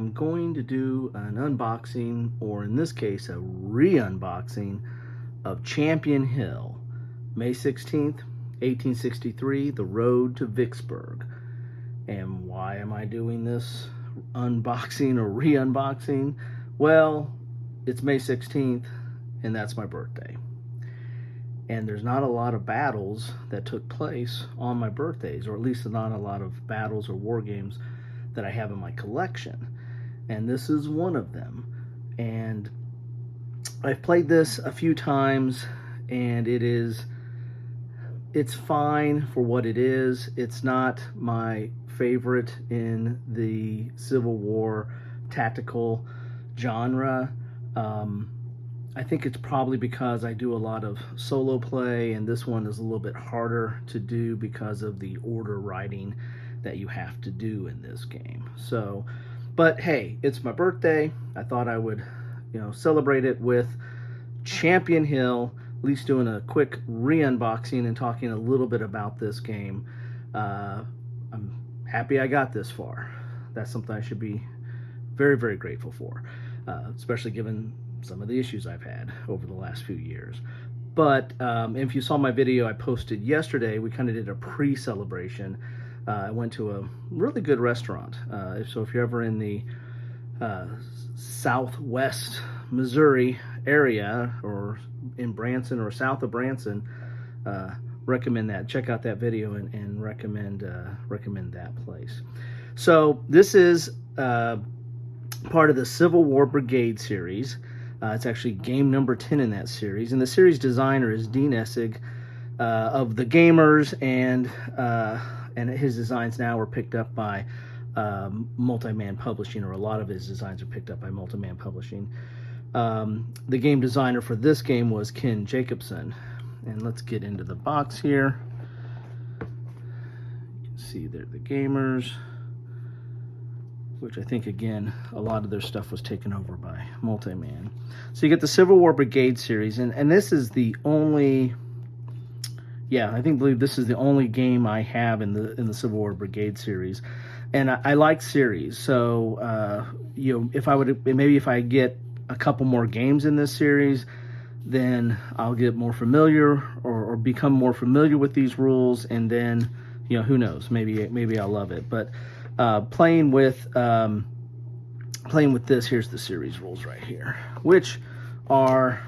I'm going to do an unboxing, or in this case, a re-unboxing of Champion Hill, May 16th, 1863, The Road to Vicksburg. And why am I doing this unboxing or re-unboxing? Well, it's May 16th, and that's my birthday. And there's not a lot of battles that took place on my birthdays, or at least not a lot of battles or war games that I have in my collection. And this is one of them. And I've played this a few times, and it's fine for what it is. It's not my favorite in the Civil War tactical genre. I think it's probably because I do a lot of solo play, and this one is a little bit harder to do because of the order writing that you have to do in this game. So, but hey, it's my birthday. I thought I would, celebrate it with Champion Hill, at least doing a quick re-unboxing and talking a little bit about this game. I'm happy I got this far. That's something I should be very, very grateful for, especially given some of the issues I've had over the last few years. But if you saw my video I posted yesterday, we kind of did a pre-celebration. I went to a really good restaurant. So if you're ever in the southwest Missouri area, or in Branson or south of Branson, recommend that. Check out that video and recommend that place. So this is part of the Civil War Brigade Series. It's actually game number 10 in that series, and the series designer is Dean Essig of the Gamers, and his designs now were picked up by Multi-Man Publishing, or a lot of his designs are picked up by Multi-Man Publishing. The game designer for this game was Ken Jacobson, and let's get into the box here. You can see they're the Gamers, which I think, again, a lot of their stuff was taken over by Multi-Man. So you get the Civil War Brigade Series, and this is the only, I believe this is the only game I have in the Civil War Brigade Series. And I like series, so if I get a couple more games in this series, then I'll get more familiar or become more familiar with these rules, and then who knows, maybe I'll love it. But playing with this, here's the series rules right here, which are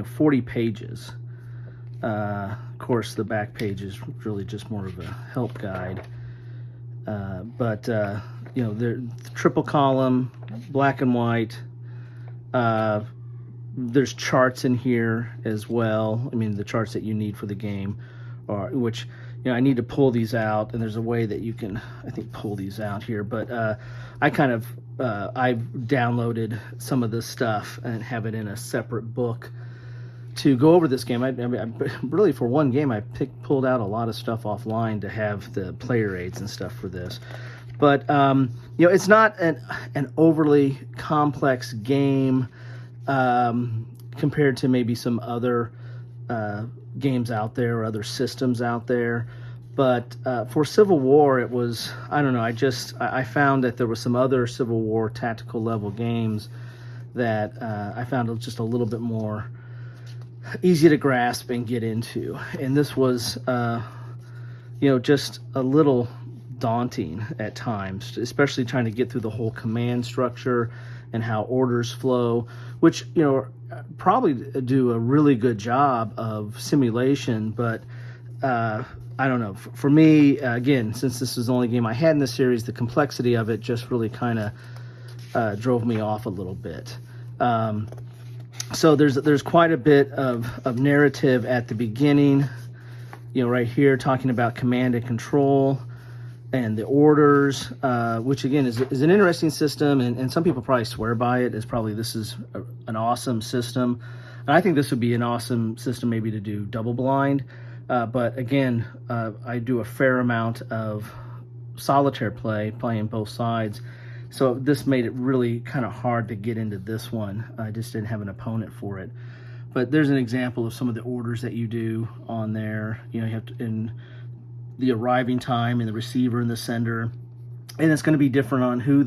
40 pages. Of course, the back page is really just more of a help guide. But they're triple column, black and white. There's charts in here as well. I mean, the charts that you need for the game, which I need to pull these out, and there's a way that you can, I think, pull these out here. But I've downloaded some of this stuff and have it in a separate book to go over this game. I really, for one game, I pulled out a lot of stuff offline to have the player aids and stuff for this. But it's not an overly complex game compared to maybe some other games out there or other systems out there. But for Civil War, it was, I don't know, I found that there were some other Civil War tactical level games that I found just a little bit more easy to grasp and get into. And this was, just a little daunting at times, especially trying to get through the whole command structure and how orders flow, which, probably do a really good job of simulation. But I don't know. For me, again, since this is the only game I had in the series, the complexity of it just really kind of drove me off a little bit. So there's quite a bit of narrative at the beginning, right here, talking about command and control and the orders, which again is an interesting system, and some people probably swear by it as probably this is an awesome system. And I think this would be an awesome system maybe to do double blind. But again, I do a fair amount of solitaire play, playing both sides. So this made it really kind of hard to get into this one. I just didn't have an opponent for it. But there's an example of some of the orders that you do on there. You have to, in the arriving time and the receiver and the sender. And it's going to be different on who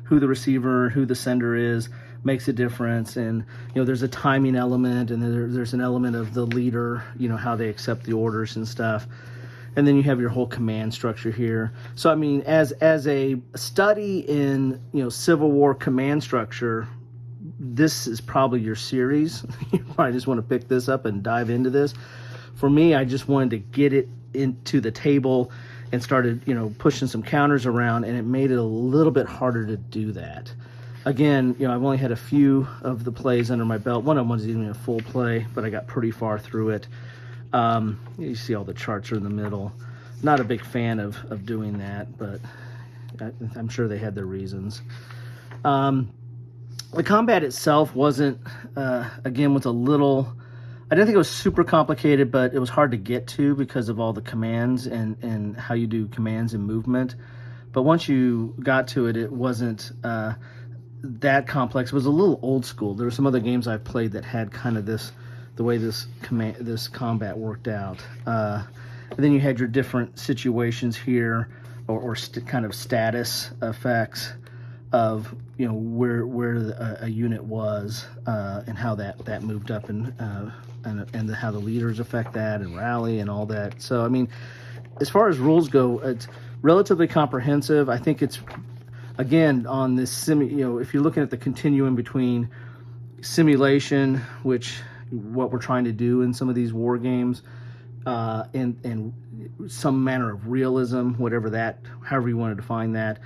who the receiver, who the sender is, makes a difference. And there's a timing element, and there's an element of the leader, how they accept the orders and stuff. And then you have your whole command structure here. So I mean, as a study in Civil War command structure, this is probably your series. You probably just want to pick this up and dive into this. For me, I just wanted to get it into the table and started pushing some counters around, and it made it a little bit harder to do that. Again, I've only had a few of the plays under my belt. One of them wasn't even a full play, but I got pretty far through it. You see all the charts are in the middle. Not a big fan of doing that, but I'm sure they had their reasons. The combat itself wasn't, again, was a little, I didn't think it was super complicated, but it was hard to get to because of all the commands and how you do commands and movement. But once you got to it, it wasn't that complex. It was a little old school. There were some other games I've played that had kind of the way this combat worked out. And then you had your different situations here, or kind of status effects of where a unit was, and how that moved up, and how the leaders affect that, and rally and all that. So I mean, as far as rules go, it's relatively comprehensive. I think it's, again, on this if you're looking at the continuum between simulation, which what we're trying to do in some of these war games, and some manner of realism, however you want to define that.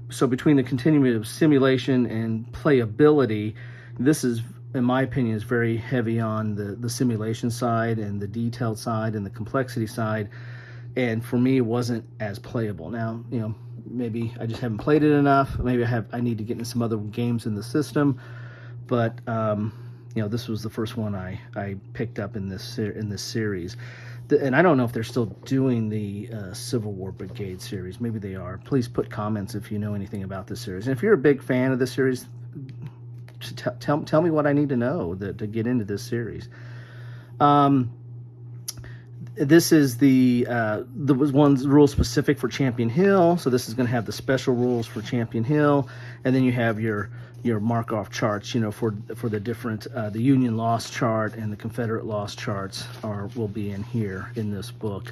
So between the continuum of simulation and playability, this is, in my opinion, is very heavy on the simulation side and the detailed side and the complexity side. And for me, it wasn't as playable. Now, maybe I just haven't played it enough. Maybe I need to get into some other games in the system. But this was the first one I picked up in this series. And I don't know if they're still doing the Civil War Brigade series. Maybe they are. Please put comments if you know anything about this series. And if you're a big fan of this series, tell me what I need to know to get into this series. This is the one's rule specific for Champion Hill. So this is going to have the special rules for Champion Hill, and then you have your mark-off charts, for the different, the Union loss chart and the Confederate loss charts will be in here in this book.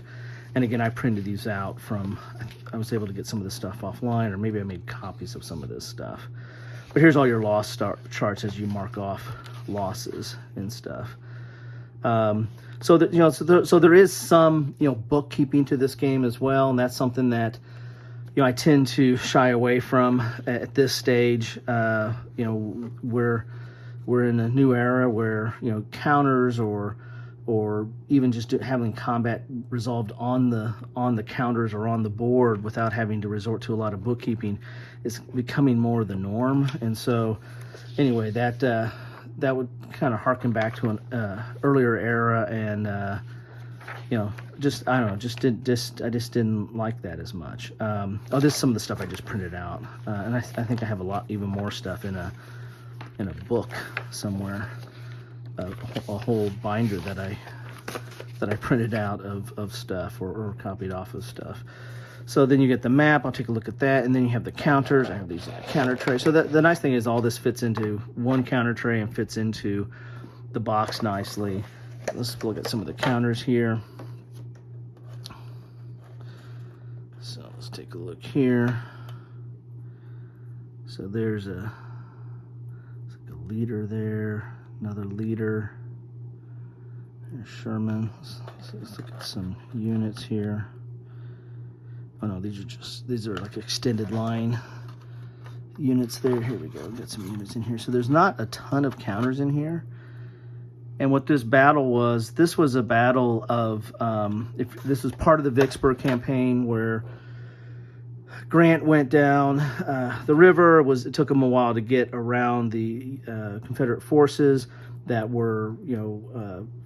And again, I printed these out I was able to get some of this stuff offline, or maybe I made copies of some of this stuff. But here's all your loss charts as you mark off losses and stuff. So there is some, bookkeeping to this game as well, and that's something that I tend to shy away from at this stage. We're in a new era where counters or even just having combat resolved on the counters or on the board without having to resort to a lot of bookkeeping is becoming more the norm. And so anyway, that would kind of harken back to an earlier era, and I just didn't like that as much. This is some of the stuff I just printed out, and I think I have even more stuff in a book somewhere, a whole binder that I printed out of stuff or copied off of stuff. So then you get the map. I'll take a look at that, and then you have the counters. I have these in a counter tray. So the nice thing is all this fits into one counter tray and fits into the box nicely. Let's look at some of the counters here. So let's take a look here. So there's a leader there, another leader. There's Sherman. Let's look at some units here. Oh no, these are like extended line units there. Here we go. We've got some units in here. So there's not a ton of counters in here. And what this battle was, this was a battle of, if this was part of the Vicksburg campaign where Grant went down the river. It took him a while to get around the Confederate forces that were,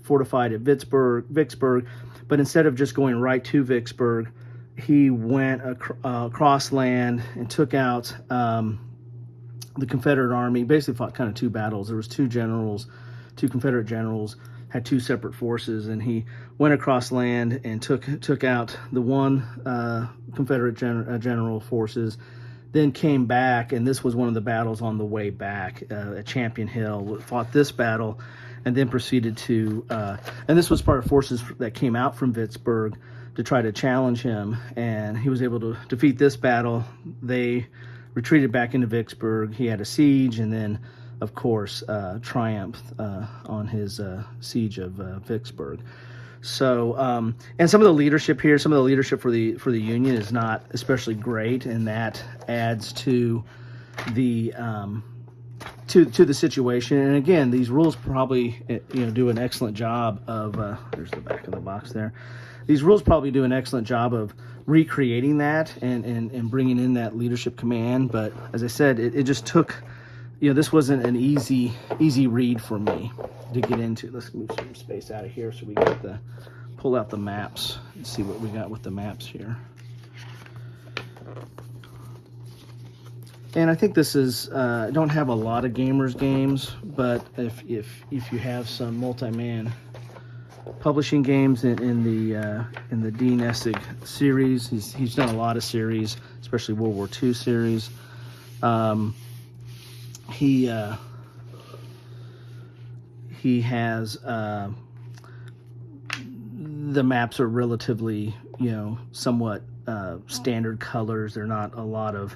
fortified at Vicksburg. But instead of just going right to Vicksburg, he went across land and took out the Confederate army. Basically fought kind of two battles. There was two Confederate generals, had two separate forces, and he went across land and took out the one Confederate general forces then came back, and this was one of the battles on the way back at Champion Hill. Fought this battle, and then proceeded to, and this was part of forces that came out from Vicksburg to try to challenge him, and he was able to defeat this battle. They retreated back into Vicksburg. He had a siege, and then, of course, triumphed on his siege of Vicksburg. So, and some of the leadership here, some of the leadership for the Union is not especially great, and that adds to the to the situation. And again, these rules probably do an excellent job of. There's the back of the box there. These rules probably do an excellent job of recreating that and bringing in that leadership command. But as I said, it just took. This wasn't an easy read for me to get into. Let's move some space out of here so we get pull out the maps and see what we got with the maps here. And I think this is, I don't have a lot of gamers games, but if you have some multi-man publishing games in the Dean Essig series, he's done a lot of series, especially World War II series. He has the maps are relatively somewhat standard colors. They're not a lot of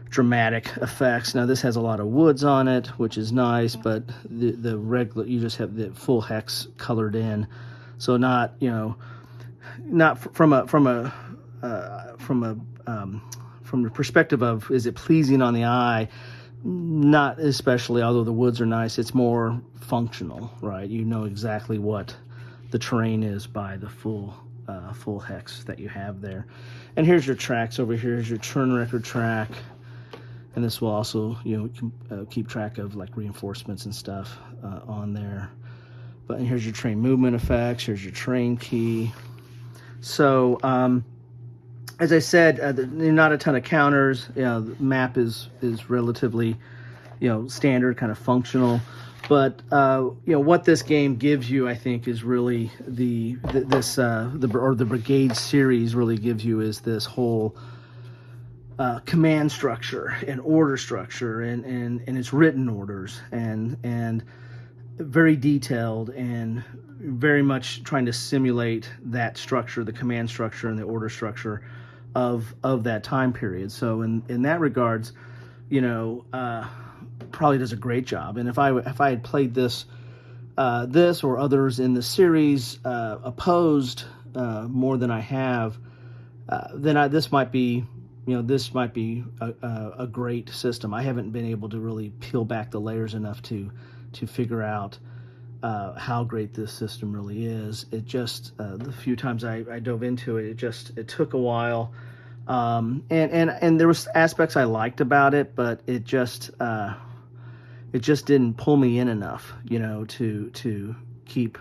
dramatic effects. Now this has a lot of woods on it, which is nice, but the regular, you just have the full hex colored in, so not from the perspective of is it pleasing on the eye. Not especially, although the woods are nice. It's more functional, right? You know exactly what the terrain is by the full hex that you have there. And here's your tracks over here. Here's your turn record track, and this will also keep track of like reinforcements and stuff on there. But here's your train movement effects. Here's your train key. So as I said, not a ton of counters. The map is relatively, standard, kind of functional. But what this game gives you, I think, is really the Brigade series really gives you is this whole command structure and order structure, and it's written orders and very detailed and very much trying to simulate that structure, the command structure and the order structure of that time period. So in that regards, probably does a great job. And if I had played this or others in the series opposed more than I have, then this might be a great system. I haven't been able to really peel back the layers enough to figure out how great this system really is. It just the few times I dove into it, it took a while, and there was aspects I liked about it, but it just didn't pull me in enough, to keep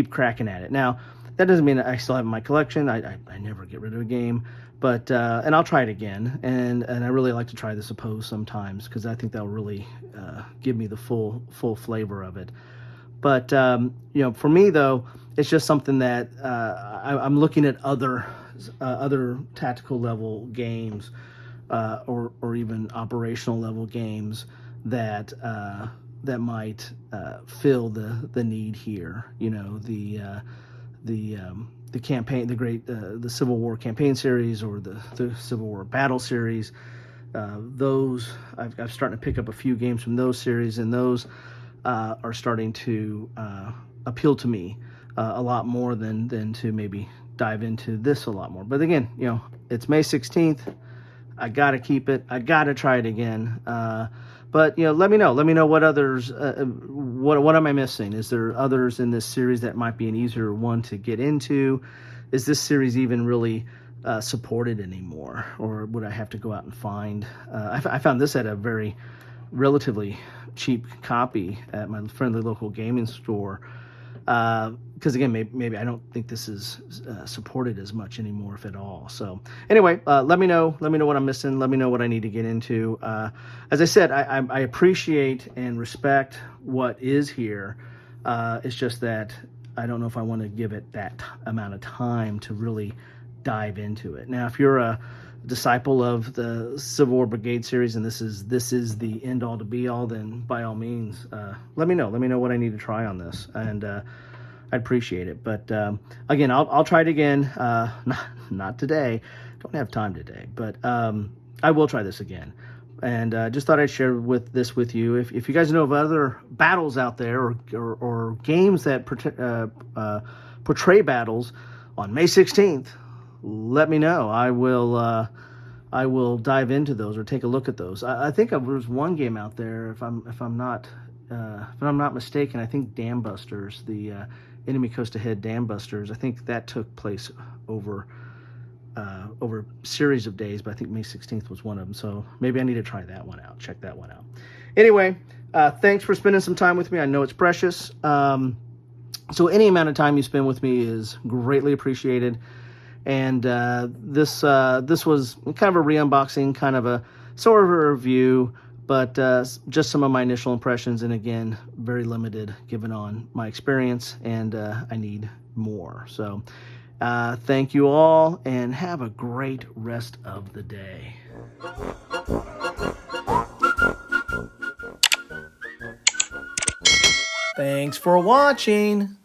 cracking at it. Now that doesn't mean I still have it in my collection. I never get rid of a game, but and I'll try it again, and I really like to try this opposed sometimes because I think that'll really give me the full flavor of it. But for me though, it's just something that I'm looking at other tactical level games or even operational level games that might fill the need here. The campaign, the Civil War campaign series or the Civil War battle series. Those I've starting to pick up a few games from those series, and those are starting to appeal to me a lot more than to maybe dive into this a lot more. But again, it's May 16th. I gotta keep it. I gotta try it again. But let me know what others. What am I missing? Is there others in this series that might be an easier one to get into? Is this series even really supported anymore, or would I have to go out and find? I found this at a very relatively cheap copy at my friendly local gaming store. Because again, maybe I don't think this is supported as much anymore, if at all. So anyway, let me know what I'm missing. Let me know what I need to get into. As I said, I appreciate and respect what is here. It's just that I don't know if I want to give it that amount of time to really dive into it. Now, if you're a disciple of the Civil War Brigade series and this is the end all to be all, then by all means, let me know. Let me know what I need to try on this, and I'd appreciate it. But again, I'll try it again. Not today. Don't have time today, but I will try this again. And just thought I'd share this with you. If you guys know of other battles out there or games that portray battles on May 16th, let me know. I will dive into those or take a look at those. I think there's one game out there, if I'm not mistaken. I think Dam Busters, the Enemy Coast Ahead Dam Busters. I think that took place over a series of days, but I think May 16th was one of them. So maybe I need to try that one out. Check that one out. Anyway, thanks for spending some time with me. I know it's precious. So any amount of time you spend with me is greatly appreciated. And this was kind of a re-unboxing, kind of a sort of a review, but just some of my initial impressions. And again, very limited given on my experience, and I need more. So thank you all, and have a great rest of the day. Thanks for watching.